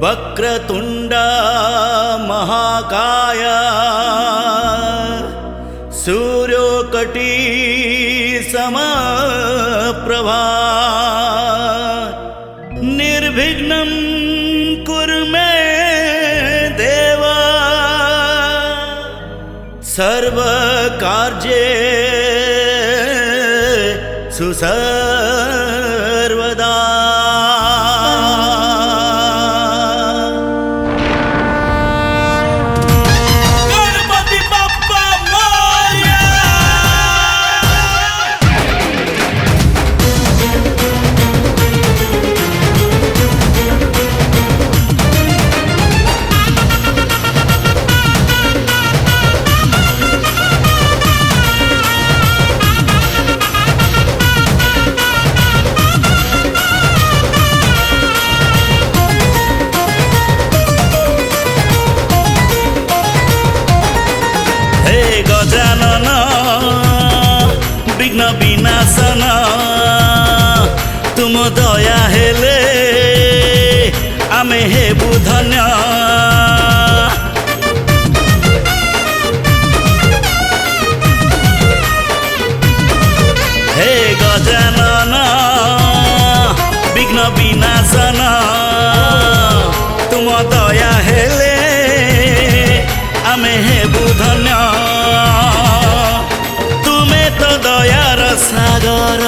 वक्रतुंड महाकाय सूर्योकोटि समप्रभा निर्विघ्नं कुरु मे देव सर्वकार्येषु सर्वदा। गजानन विघ्न विनाशन तुम दया हेले आमे हेबु धन्य। हे गजानन विघ्न विनाशन तुम दया हेले आमे हेबु धन्य। दयार सागर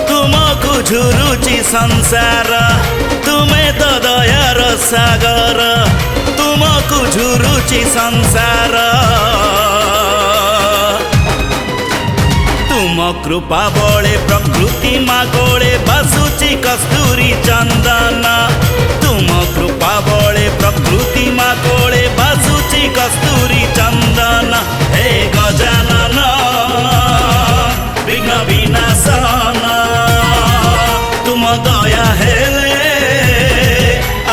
तुमको झुरुची संसार तुम्हें तो दयार सागर तुमको झुरुची संसार। तुम कृपा बळे प्रकृति मागोळे बासुची कस्तूरी चंदन। तुम कृपा बळे प्रकृति मागोळे बासुची कस्तूरी चंदन। हे गजानन विघ्न विनाशन तुम दया हेले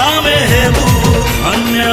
आमे हेबु धन्य।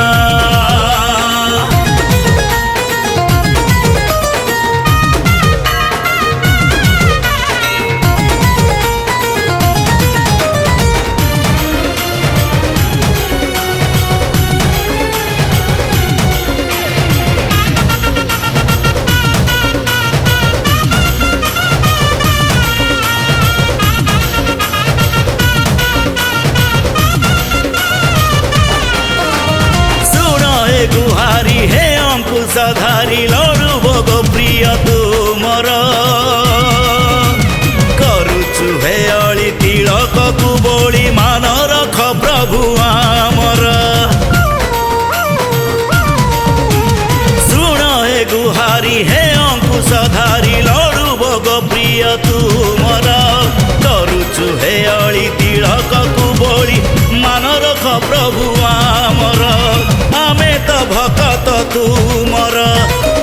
गुहारी हे अंकुशधारी लडु भोग प्रिय तुमर करुचु हे अली तिलक कु बोली मान रख प्रभु आमर। शुण हे गुहारी हे अंकुशधारी लडु भोग प्रिय तुमर करुचु हे अली तिलक कु बोली मान रख प्रभु आमर। आमे तो भक्त तुमर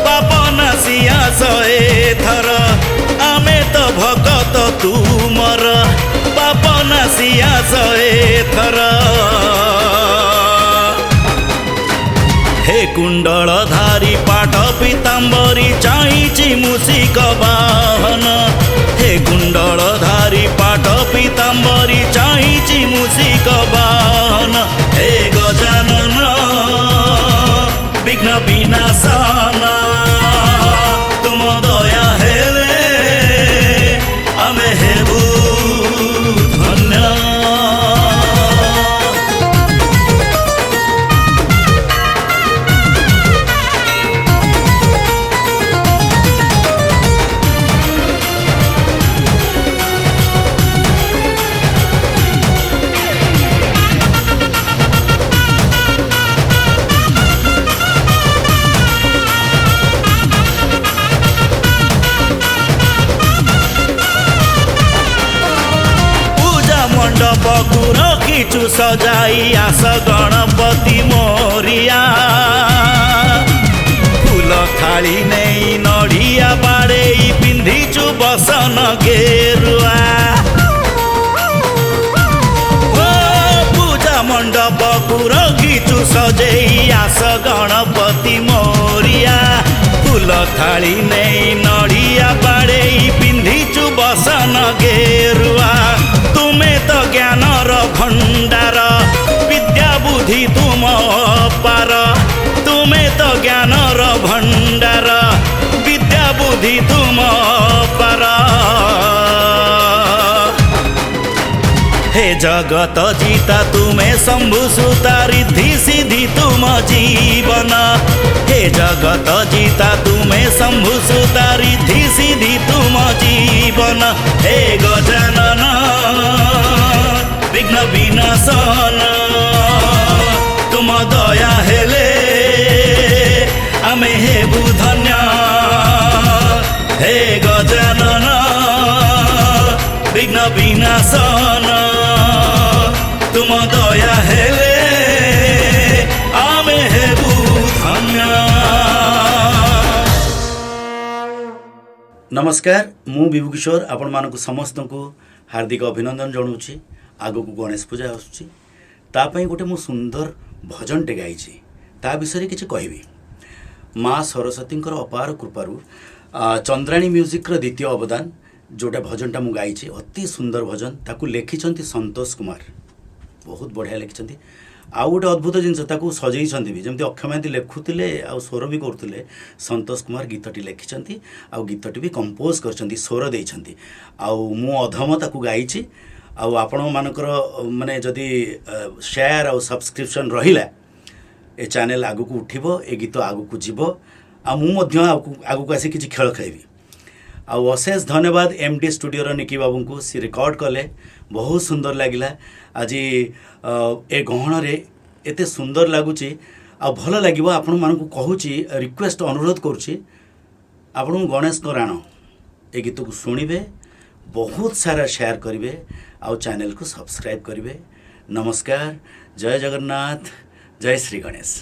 पाप नासिया सहे थर आमे तो भक्त तुमर पाप नासिया सहे थर। हे कुंडलधारी पाट पीतांबरी चाहिची मूषिक वाहन। हे कुंडलधारी पाट पीतांबरी चाहिची मूषिक वाहन। हे गजानन विघ्न विनाशन तुम दया हेले आमे हेबु धन्य। मंडपकु रखिचु सजाई आस गणपति मोरिया फूल थाली नहीं नड़िया बाड़े पिंधिचु बसन गेरुआ। पूजा मंडपकु रखिचु सजाई आस गणपति मोरिया फूल थाली नहीं नड़िया बाड़े पिंधिचु बसन गेरुआ। तुम्हें तो ज्ञानर भंडार विद्या बुद्धि पार तुमे तो ज्ञानर भंडार विद्या बुद्धि तुम पार हे जगत जीता तुमे शंभु सुता रिद्धि सिद्धि तुम जीवन हे जगत जीता तुमे शंभु सुता रिद्धि सिद्धि तुम जीवन हे गजानन विघ्न विनाशन तुम दया हेले आमे हेबु धन्य हे गजानन विघ्न विनाशन तुम दया हेले आमे हेबु धन्य। नमस्कार मु विभु किशोर आपण मानक समस्त को हार्दिक अभिनंदन जनाऊँगी। आग को गणेश पूजा आसुची गोटे मु सुंदर भजनटे गाइछि ता विषय किसी कहबी। माँ सरस्वती अपार कृपारू चंद्राणी म्यूजिक द्वितीय अवदान जोटा भजनटा मु गाइछि अति सुंदर भजन ताकू लिखिछंती संतोष कुमार बहुत बढ़िया लिखिछंती। आउ गोटे अद्भुत जिनस ताकू सजैछंती भी जमती अक्षय महांती लेखुतिले आ स्वर भी करथुले संतोष कुमार गीतटी लिखिछंती आ गीतटी भी कंपोज करछंती स्वर देइछंती आउ मु अधम ताकू गाइछि आउ आपण मानकर माने जदि शेयर और सब्सक्रिप्शन रहिला ए चैनल आगु को उठिबो ए गीत आगु को जीवो आ मु मध्य आगु को आसी किछि खेल खेलबी। आउ अशेष धन्यवाद एमडी स्टूडियो निकी बाबू को सी रिकॉर्ड कले बहुत सुंदर लगिला। आज ए गहन रे एते सुंदर लगुची आ भल लागिबो आपण मानकु कहूची रिक्वेस्ट अनुरोध करूची आपण गणेश राण ए गीत को सुनिबे बहुत सारा शेयर करिवे आउ चैनल को सब्सक्राइब करिवे। नमस्कार जय जगन्नाथ जय श्री गणेश।